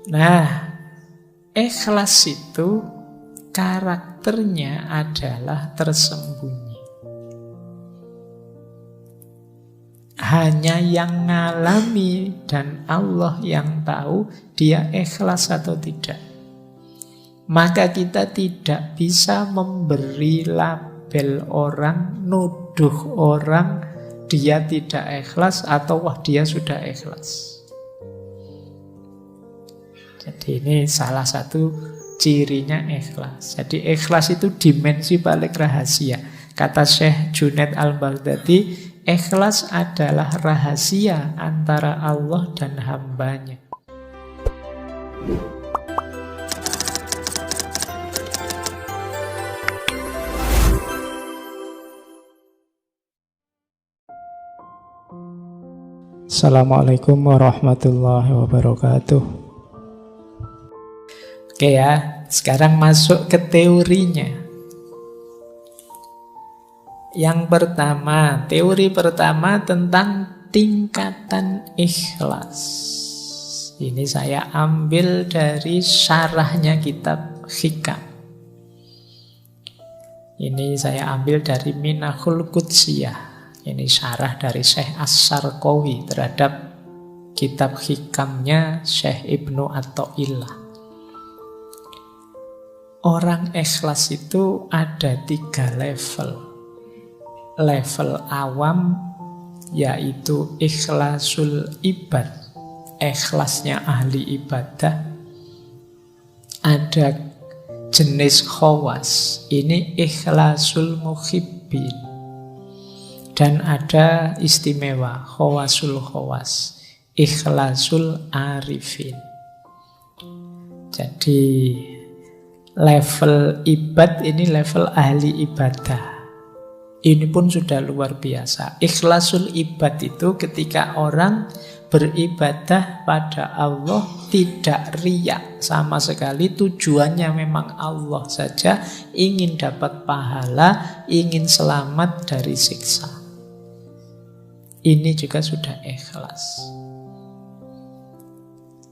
Nah, ikhlas itu karakternya adalah tersembunyi. Hanya yang ngalami dan Allah yang tahu dia ikhlas atau tidak. Maka kita tidak bisa memberi label orang, nuduh orang dia tidak ikhlas atau wah dia sudah ikhlas. Jadi ini salah satu cirinya ikhlas. Jadi ikhlas itu dimensi paling rahasia. Kata Syekh Junaid Al-Baghdadi, ikhlas adalah rahasia antara Allah dan hambanya. Assalamualaikum warahmatullahi wabarakatuh. Oke ya, sekarang masuk ke teorinya. Yang pertama, teori pertama tentang tingkatan ikhlas. Ini saya ambil dari syarahnya kitab Hikam. Ini saya ambil dari Minahul Qudsiyah. Ini syarah dari Syekh As-Sarqawi terhadap kitab Hikamnya Syekh Ibnu Athaillah. Orang ikhlas itu ada 3 level. Level awam yaitu ikhlasul ibad, ikhlasnya ahli ibadah. Ada jenis khawas, ini ikhlasul muhibbin. Dan ada istimewa, khawasul khawas, ikhlasul arifin. Jadi level ibad ini level ahli ibadah. Ini pun sudah luar biasa. Ikhlasul ibad itu ketika orang beribadah pada Allah tidak riya sama sekali, tujuannya memang Allah saja, ingin dapat pahala, ingin selamat dari siksa. Ini juga sudah ikhlas.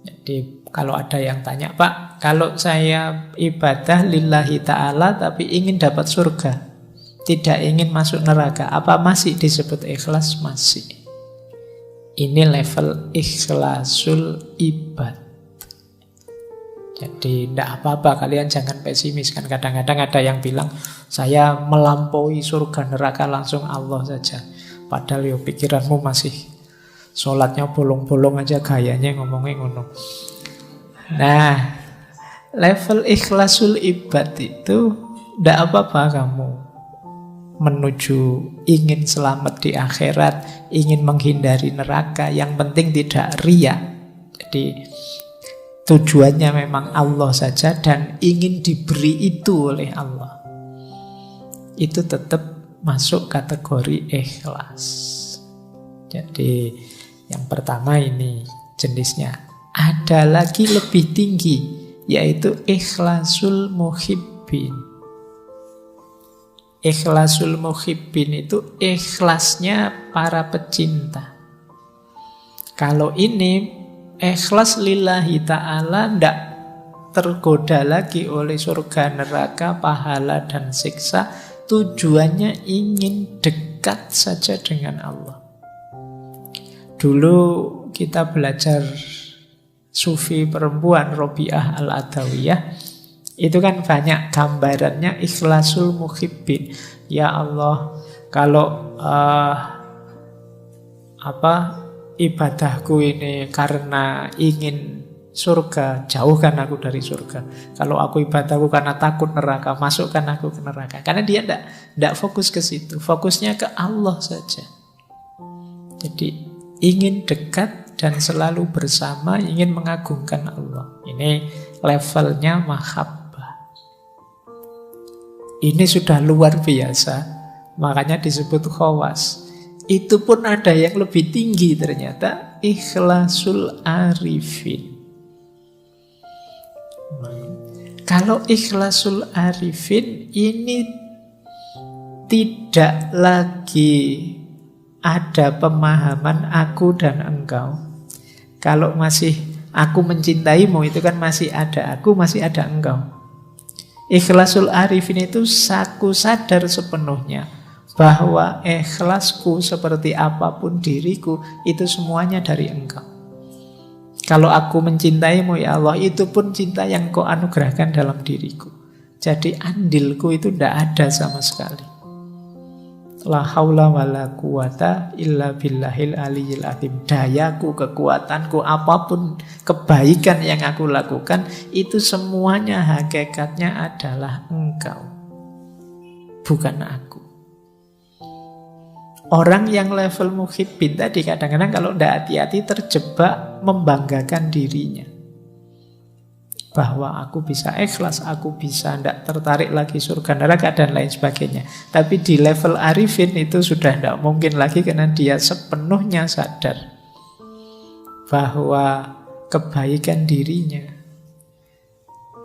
Jadi kalau ada yang tanya, Pak, kalau saya ibadah lillahi ta'ala tapi ingin dapat surga, tidak ingin masuk neraka, apa masih disebut ikhlas? Masih. Ini level ikhlasul ibad. Jadi tidak apa-apa, kalian jangan pesimis. Kan kadang-kadang ada yang bilang, saya melampaui surga neraka langsung Allah saja. Padahal pikiranmu masih sholatnya bolong-bolong aja, gayanya ngomongnya ngono. Nah, level ikhlasul ibad itu tidak apa-apa kamu menuju ingin selamat di akhirat, ingin menghindari neraka, yang penting tidak riya. Jadi tujuannya memang Allah saja dan ingin diberi itu oleh Allah. Itu tetap masuk kategori ikhlas. Jadi yang pertama ini jenisnya. Ada lagi lebih tinggi, yaitu ikhlasul muhibbin. Ikhlasul muhibbin itu ikhlasnya para pecinta. Kalau ini ikhlas lillahi ta'ala, tidak tergoda lagi oleh surga neraka, pahala dan siksa. Tujuannya ingin dekat saja dengan Allah. Dulu kita belajar sufi perempuan Robiah Al-Adawiyah. Itu kan banyak gambarannya ikhlasul muhibbin. Ya Allah, kalau ibadahku ini karena ingin surga, jauhkan aku dari surga. Kalau aku ibadahku karena takut neraka, masukkan aku ke neraka. Karena dia tidak fokus ke situ, fokusnya ke Allah saja. Jadi ingin dekat dan selalu bersama, ingin mengagungkan Allah. Ini levelnya mahabbah. Ini sudah luar biasa, makanya disebut khawas. Itu pun ada yang lebih tinggi ternyata, ikhlasul arifin. Kalau ikhlasul arifin ini tidak lagi ada pemahaman aku dan engkau. Kalau masih aku mencintaimu itu kan masih ada aku, masih ada engkau. Ikhlasul arifin itu aku sadar sepenuhnya bahwa ikhlasku seperti apapun diriku itu semuanya dari engkau. Kalau aku mencintaimu ya Allah, itu pun cinta yang kau anugerahkan dalam diriku. Jadi andilku itu tidak ada sama sekali. La haula wala quwata illa billahil aliyyil azim. Dayaku, kekuatanku, apapun kebaikan yang aku lakukan, itu semuanya hakikatnya adalah engkau, bukan aku. Orang yang level muhibbin tadi kadang-kadang kalau tidak hati-hati terjebak membanggakan dirinya. Bahwa aku bisa ikhlas, aku bisa tidak tertarik lagi surga neraka dan lain sebagainya. Tapi di level arifin itu sudah tidak mungkin lagi karena dia sepenuhnya sadar bahwa kebaikan dirinya,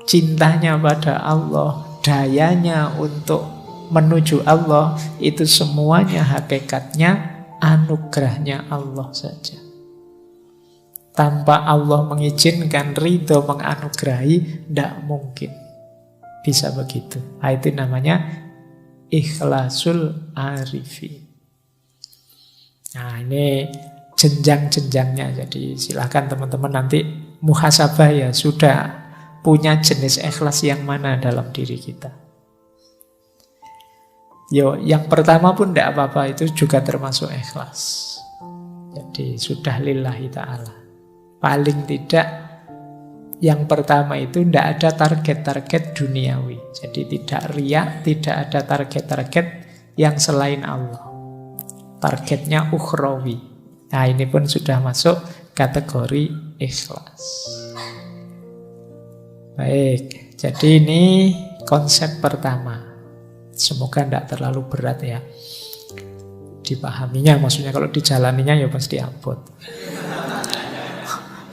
cintanya pada Allah, dayanya untuk menuju Allah, itu semuanya hakikatnya anugerahnya Allah saja. Tanpa Allah mengizinkan, ridho, menganugerahi, tidak mungkin bisa begitu. Itu namanya ikhlasul arifin. Nah, ini jenjang-jenjangnya. Jadi silakan teman-teman nanti muhasabah ya, sudah punya jenis ikhlas yang mana dalam diri kita. Yang pertama pun tidak apa-apa, itu juga termasuk ikhlas. Jadi sudah lillahi ta'ala. Paling tidak yang pertama itu tidak ada target-target duniawi. Jadi tidak riya, tidak ada target-target yang selain Allah. Targetnya ukhrawi. Nah, ini pun sudah masuk kategori ikhlas. Baik, jadi ini konsep pertama. Semoga tidak terlalu berat ya dipahaminya, maksudnya kalau dijalaninya ya pasti abot.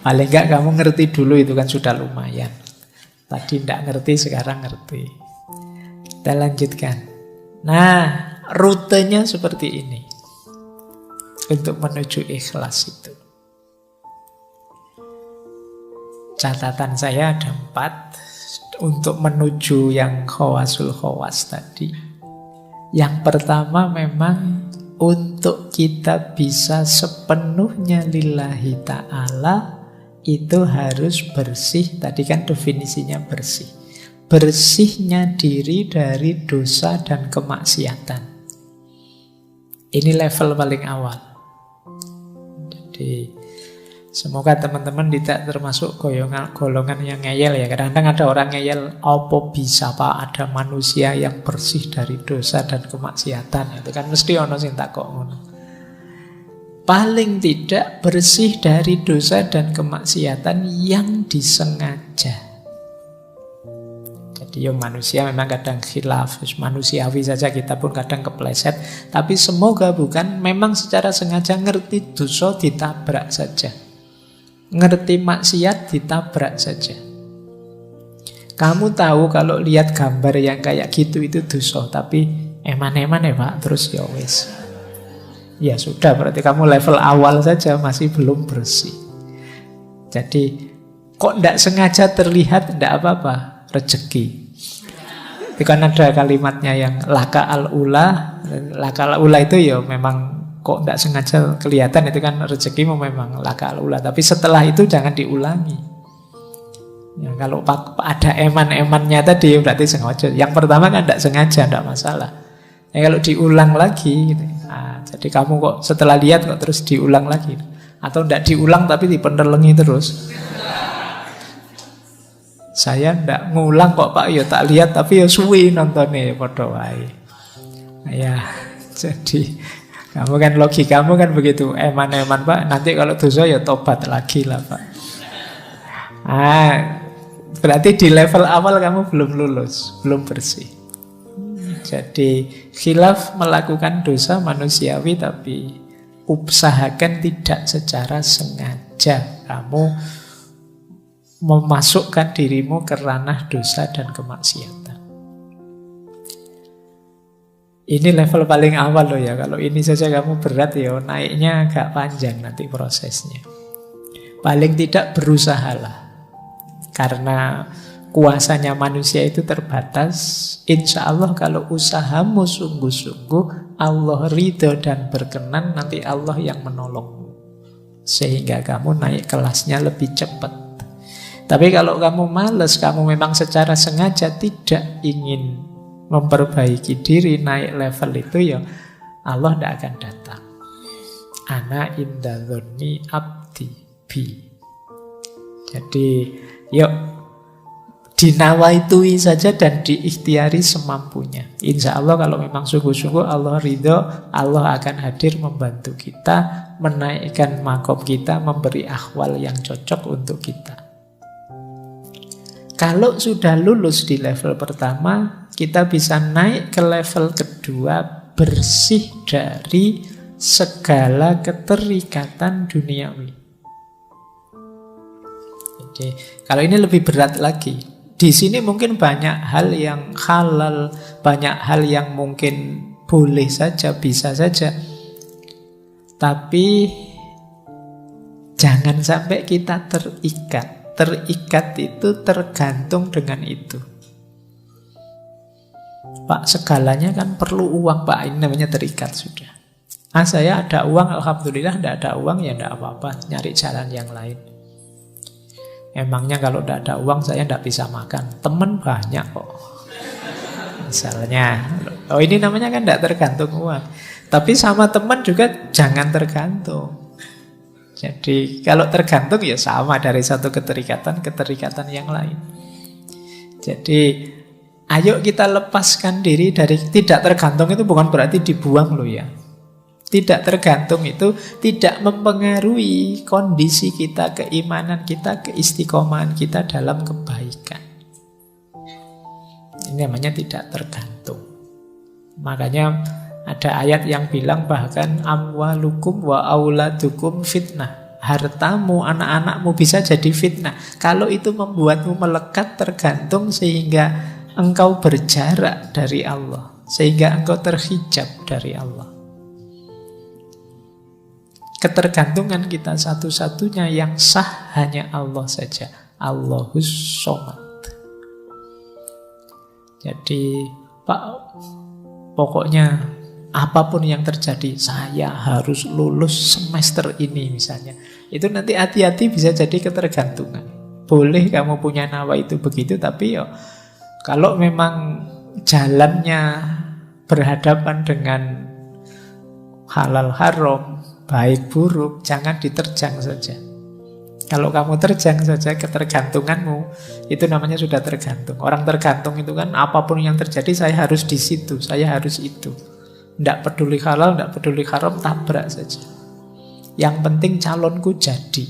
Paling enggak kamu ngerti dulu itu kan sudah lumayan. Tadi tidak ngerti, sekarang ngerti. Kita lanjutkan. Nah, rutenya seperti ini untuk menuju ikhlas itu. Catatan saya ada 4 untuk menuju yang khawasul khawas tadi. Yang pertama memang untuk kita bisa sepenuhnya lillahi ta'ala, itu harus bersih. Tadi kan definisinya bersih. Bersihnya diri dari dosa dan kemaksiatan. Ini level paling awal. Jadi semoga teman-teman tidak termasuk golongan yang ngeyel ya. Kadang-kadang ada orang ngeyel, apa bisa Pak ada manusia yang bersih dari dosa dan kemaksiatan. Itu kan mesti ono sing takok ngono. Paling tidak bersih dari dosa dan kemaksiatan yang disengaja. Jadi manusia memang kadang khilaf, manusiawi saja, kita pun kadang kepleset. Tapi semoga bukan memang secara sengaja ngerti dosa ditabrak saja. Ngerti maksiat ditabrak saja. Kamu tahu kalau lihat gambar yang kayak gitu itu dosa, tapi eman-eman ya Pak, terus ya wis. Ya sudah, berarti kamu level awal saja masih belum bersih. Jadi kok tidak sengaja terlihat, tidak apa-apa, rezeki. Itu kan ada kalimatnya yang laka al-ula. Laka al-ula itu ya memang kok tidak sengaja kelihatan, itu kan rezekimu memang laka al-ula. Tapi setelah itu jangan diulangi. Ya, kalau ada eman-emannya tadi berarti sengaja. Yang pertama kan tidak sengaja, tidak masalah. Ya, kalau diulang lagi gitu. Jadi kamu kok setelah lihat kok terus diulang lagi, atau tidak diulang tapi dipenelengi terus. Saya tidak ngulang kok Pak, ya tak lihat tapi ya suwi nontonnya padha wae. Ya, jadi kamu kan logikamu kan begitu, eman-eman Pak, nanti kalau dosa ya tobat lagi lah Pak. Berarti di level awal kamu belum lulus, belum bersih. Jadi khilaf melakukan dosa manusiawi, tapi usahakan tidak secara sengaja kamu memasukkan dirimu ke ranah dosa dan kemaksiatan. Ini level paling awal loh ya. Kalau ini saja kamu berat ya, naiknya agak panjang nanti prosesnya. Paling tidak berusahalah. Karena kuasanya manusia itu terbatas. Insya Allah kalau usahamu sungguh-sungguh, Allah ridho dan berkenan, nanti Allah yang menolongmu. Sehingga kamu naik kelasnya lebih cepat. Tapi kalau kamu malas, kamu memang secara sengaja tidak ingin memperbaiki diri, naik level itu, ya Allah tidak akan datang. Ana inda dzonni abdi bi. Jadi yuk dinawaitui saja dan diikhtiari semampunya. Insya Allah kalau memang sungguh-sungguh Allah ridho, Allah akan hadir membantu kita, menaikkan makom kita, memberi akhwal yang cocok untuk kita. Kalau sudah lulus di level pertama, kita bisa naik ke level kedua, bersih dari segala keterikatan duniawi. Jadi, kalau ini lebih berat lagi. Di sini mungkin banyak hal yang halal, banyak hal yang mungkin boleh saja, bisa saja. Tapi jangan sampai kita terikat. Terikat itu tergantung dengan itu. Pak, segalanya kan perlu uang, Pak. Ini namanya terikat sudah. Saya ada uang, alhamdulillah. Tidak ada uang, ya tidak apa-apa. Nyari jalan yang lain. Emangnya kalau tidak ada uang saya tidak bisa makan? Teman banyak kok. Misalnya, ini namanya kan tidak tergantung uang. Tapi sama teman juga jangan tergantung. Jadi kalau tergantung ya sama, dari satu keterikatan yang lain. Jadi ayo kita lepaskan diri dari tidak tergantung. Itu bukan berarti dibuang loh ya. Tidak tergantung itu tidak mempengaruhi kondisi kita, keimanan kita, keistiqomahan kita dalam kebaikan. Ini namanya tidak tergantung. Makanya ada ayat yang bilang bahkan amwalukum wa auladukum fitnah. Hartamu, anak-anakmu bisa jadi fitnah. Kalau itu membuatmu melekat, tergantung, sehingga engkau berjarak dari Allah, sehingga engkau terhijab dari Allah. Ketergantungan kita satu-satunya yang sah hanya Allah saja. Allahus Somad. Jadi Pak, pokoknya apapun yang terjadi, saya harus lulus semester ini misalnya. Itu nanti hati-hati bisa jadi ketergantungan. Boleh kamu punya nawa itu begitu, tapi kalau memang jalannya berhadapan dengan halal haram, baik buruk, jangan diterjang saja. Kalau kamu terjang saja ketergantunganmu, itu namanya sudah tergantung. Orang tergantung itu kan apapun yang terjadi saya harus di situ, saya harus itu. Tidak peduli halal, tidak peduli haram, tabrak saja. Yang penting calonku jadi.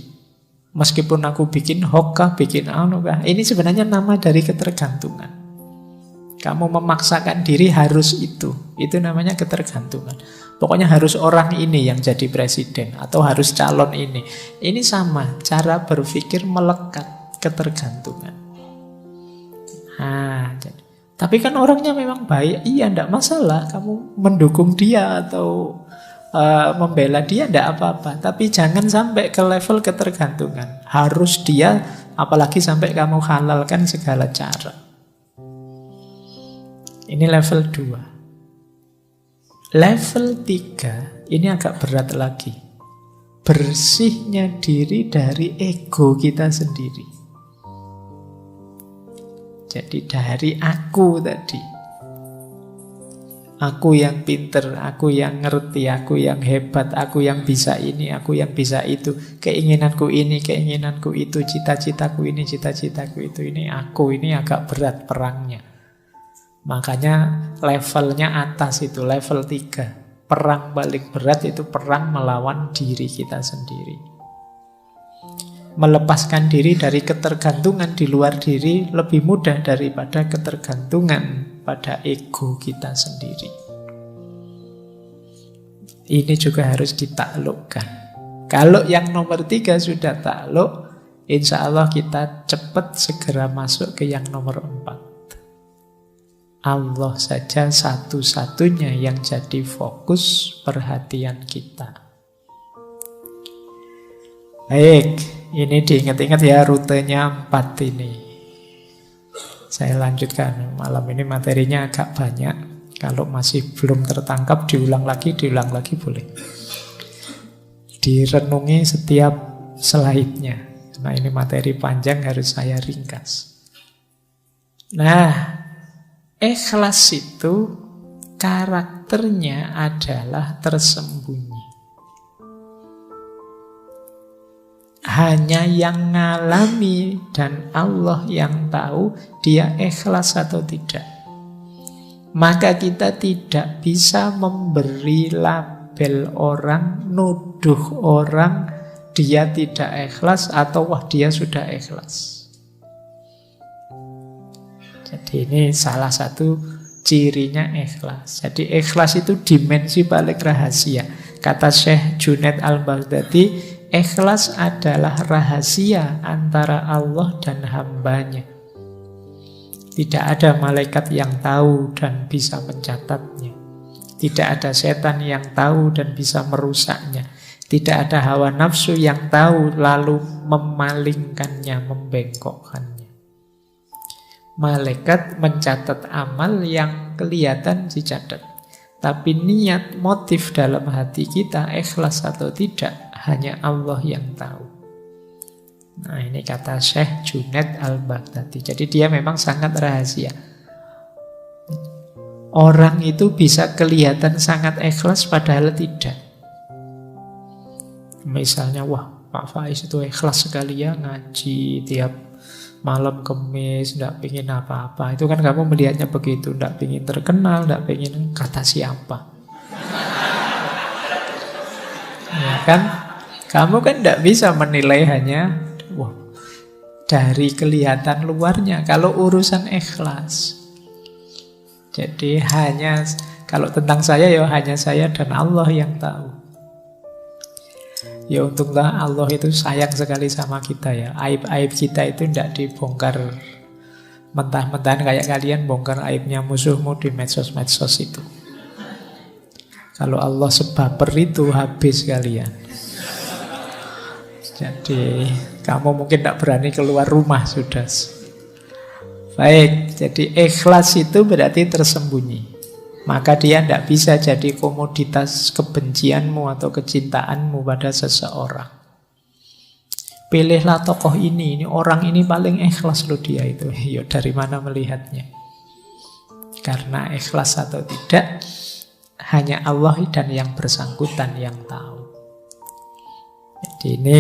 Meskipun aku bikin hokkah, bikin anukah, ini sebenarnya nama dari ketergantungan. Kamu memaksakan diri harus itu namanya ketergantungan. Pokoknya harus orang ini yang jadi presiden, atau harus calon ini. Ini sama, cara berpikir melekat, ketergantungan. Tapi kan orangnya memang baik, iya tidak masalah. Kamu mendukung dia atau membela dia, tidak apa-apa. Tapi jangan sampai ke level ketergantungan. Harus dia, apalagi sampai kamu halalkan segala cara. Ini level 2. Level 3, ini agak berat lagi. Bersihnya diri dari ego kita sendiri. Jadi dari aku tadi. Aku yang pinter, aku yang ngerti, aku yang hebat, aku yang bisa ini, aku yang bisa itu. Keinginanku ini, keinginanku itu, cita-citaku ini, cita-citaku itu. Ini aku, ini agak berat perangnya. Makanya levelnya atas itu, level 3. Perang paling berat itu perang melawan diri kita sendiri. Melepaskan diri dari ketergantungan di luar diri lebih mudah daripada ketergantungan pada ego kita sendiri. Ini juga harus ditaklukkan. Kalau yang nomor 3 sudah takluk, insya Allah kita cepat segera masuk ke yang nomor 4. Allah saja satu-satunya yang jadi fokus perhatian kita. Baik, ini diingat-ingat ya rutenya 4 ini. Saya lanjutkan, malam ini materinya agak banyak. Kalau masih belum tertangkap, diulang lagi boleh. Direnungi setiap slide-nya. Nah ini materi panjang harus saya ringkas. Nah, ikhlas itu karakternya adalah tersembunyi. Hanya yang ngalami dan Allah yang tahu dia ikhlas atau tidak. Maka kita tidak bisa memberi label orang, nuduh orang dia tidak ikhlas atau wah dia sudah ikhlas. Jadi ini salah satu cirinya ikhlas. Jadi ikhlas itu dimensi paling rahasia. Kata Syekh Junaid Al-Baghdadi, ikhlas adalah rahasia antara Allah dan hambanya. Tidak ada malaikat yang tahu dan bisa mencatatnya. Tidak ada setan yang tahu dan bisa merusaknya. Tidak ada hawa nafsu yang tahu lalu memalingkannya, membengkokkannya. Malaikat mencatat amal yang kelihatan dicatat. Tapi niat, motif dalam hati kita ikhlas atau tidak, hanya Allah yang tahu. Nah ini kata Syekh Junaid Al-Baghdadi. Jadi dia memang sangat rahasia. Orang itu bisa kelihatan sangat ikhlas padahal tidak. Misalnya, wah Pak Faiz itu ikhlas sekali ya ngaji tiap malam Kemis, tidak pingin apa-apa. Itu kan kamu melihatnya begitu, tidak pingin terkenal, tidak pingin kata siapa. Ya kan? Kamu kan tidak bisa menilai hanya wah, dari kelihatan luarnya. Kalau urusan ikhlas, jadi hanya kalau tentang saya ya hanya saya dan Allah yang tahu. Ya untunglah Allah itu sayang sekali sama kita ya. Aib-aib kita itu tidak dibongkar mentah-mentahan kayak kalian bongkar aibnya musuhmu di medsos-medsos itu. Kalau Allah sebaper itu habis kalian. Jadi kamu mungkin tidak berani keluar rumah sudah. Baik, jadi ikhlas itu berarti tersembunyi. Maka dia tidak bisa jadi komoditas kebencianmu atau kecintaanmu pada seseorang. Pilihlah tokoh ini orang ini paling ikhlas loh dia itu. Ya, dari mana melihatnya? Karena ikhlas atau tidak, hanya Allah dan yang bersangkutan yang tahu. Jadi ini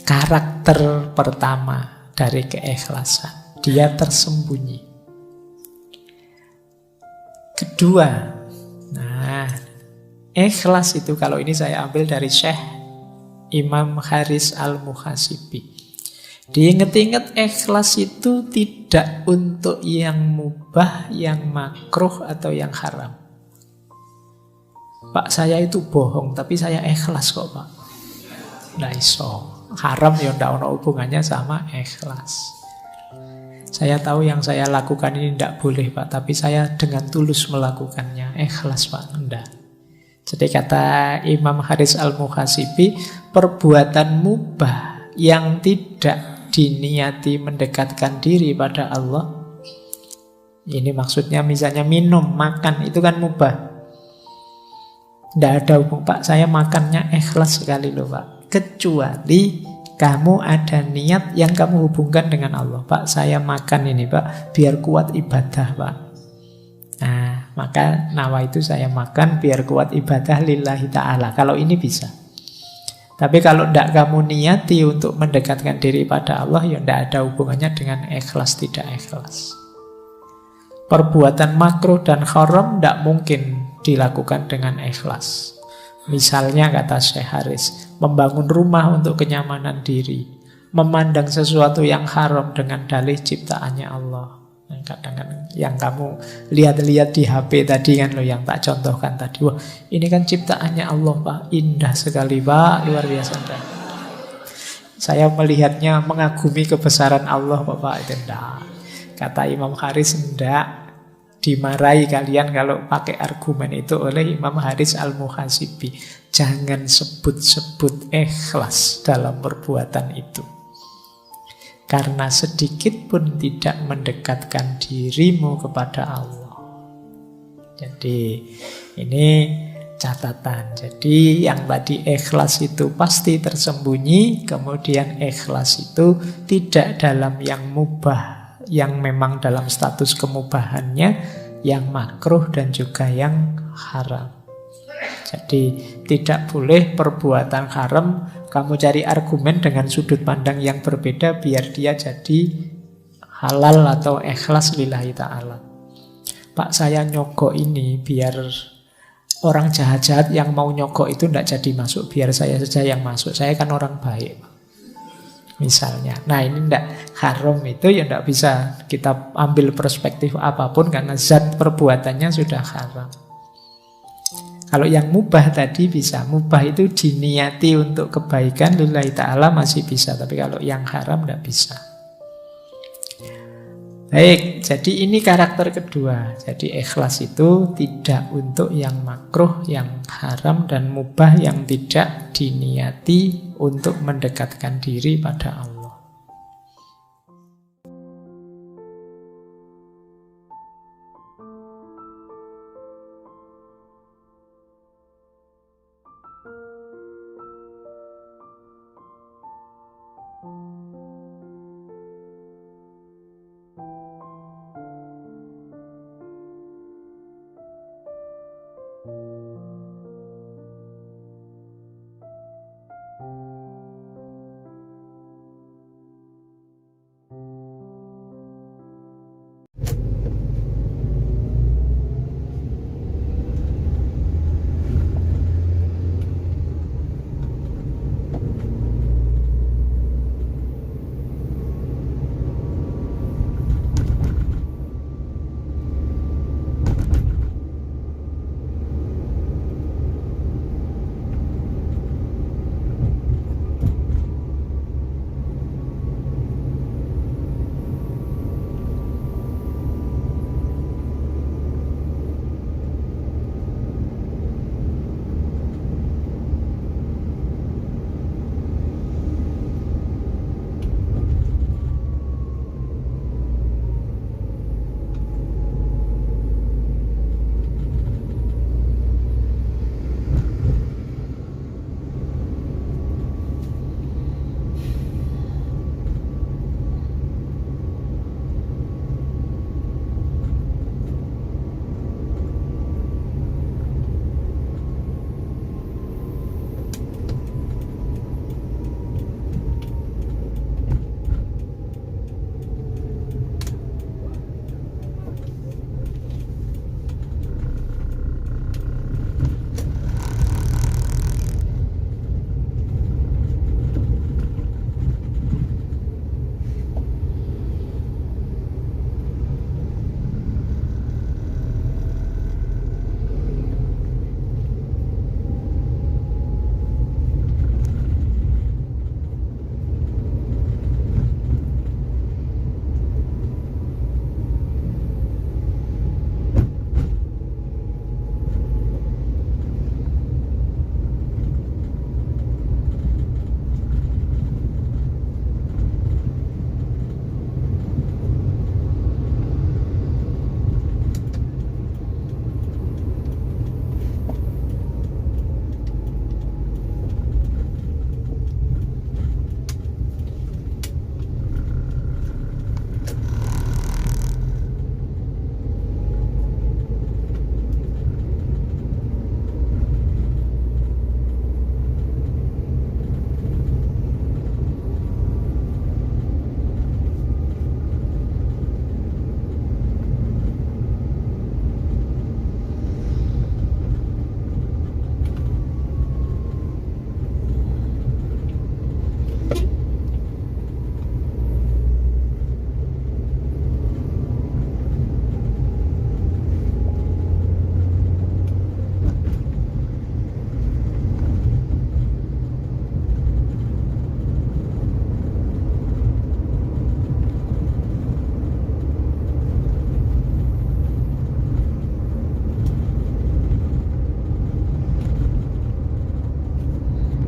karakter pertama dari keikhlasan. Dia tersembunyi. Kedua, nah ikhlas itu kalau ini saya ambil dari Syekh Imam Haris Al-Muhasibi. Diingat-ingat ikhlas itu tidak untuk yang mubah, yang makruh atau yang haram. Pak saya itu bohong tapi saya ikhlas kok Pak. Nah iso. Haram ya tidak ada hubungannya sama ikhlas. Saya tahu yang saya lakukan ini tidak boleh Pak, tapi saya dengan tulus melakukannya. Ikhlas Pak, enggak. Jadi kata Imam Haris Al-Muhasibi, perbuatan mubah yang tidak diniati mendekatkan diri pada Allah. Ini maksudnya misalnya minum, makan, itu kan mubah. Tidak ada hubung Pak, saya makannya ikhlas sekali loh Pak. Kecuali kamu ada niat yang kamu hubungkan dengan Allah. Pak, saya makan ini Pak, biar kuat ibadah Pak. Nah, maka nawa itu saya makan biar kuat ibadah lillahi ta'ala. Kalau ini bisa. Tapi kalau tidak kamu niati untuk mendekatkan diri pada Allah, ya tidak ada hubungannya dengan ikhlas tidak ikhlas. Perbuatan makruh dan haram tidak mungkin dilakukan dengan ikhlas. Misalnya kata Syekh Haris, membangun rumah untuk kenyamanan diri, memandang sesuatu yang haram dengan dalih ciptaannya Allah. Kadang-kadang yang kamu lihat-lihat di HP tadi kan lo yang tak contohkan tadi. Wah, ini kan ciptaannya Allah Pak, indah sekali Pak, luar biasa indah. Saya melihatnya mengagumi kebesaran Allah Pak, itu enggak. Kata Imam Haris enggak. dimarahi kalian kalau pakai argumen itu oleh Imam Haris Al-Muhasibi. Jangan sebut-sebut ikhlas dalam perbuatan itu. Karena sedikit pun tidak mendekatkan dirimu kepada Allah. Jadi ini catatan. Jadi yang tadi ikhlas itu pasti tersembunyi, kemudian ikhlas itu tidak dalam yang mubah, yang memang dalam status kemubahannya, yang makruh dan juga yang haram. Jadi tidak boleh perbuatan haram kamu cari argumen dengan sudut pandang yang berbeda biar dia jadi halal atau ikhlas lillahi ta'ala. Pak, saya nyogok ini biar orang jahat-jahat yang mau nyogok itu tidak jadi masuk, biar saya saja yang masuk, saya kan orang baik misalnya. Nah ini tidak haram, itu ya tidak bisa kita ambil perspektif apapun karena zat perbuatannya sudah haram. Kalau yang mubah tadi bisa, mubah itu diniati untuk kebaikan lillahi ta'ala masih bisa, tapi kalau yang haram tidak bisa. Baik, jadi ini karakter kedua. Jadi ikhlas itu tidak untuk yang makruh, yang haram dan mubah yang tidak diniati untuk mendekatkan diri pada Allah.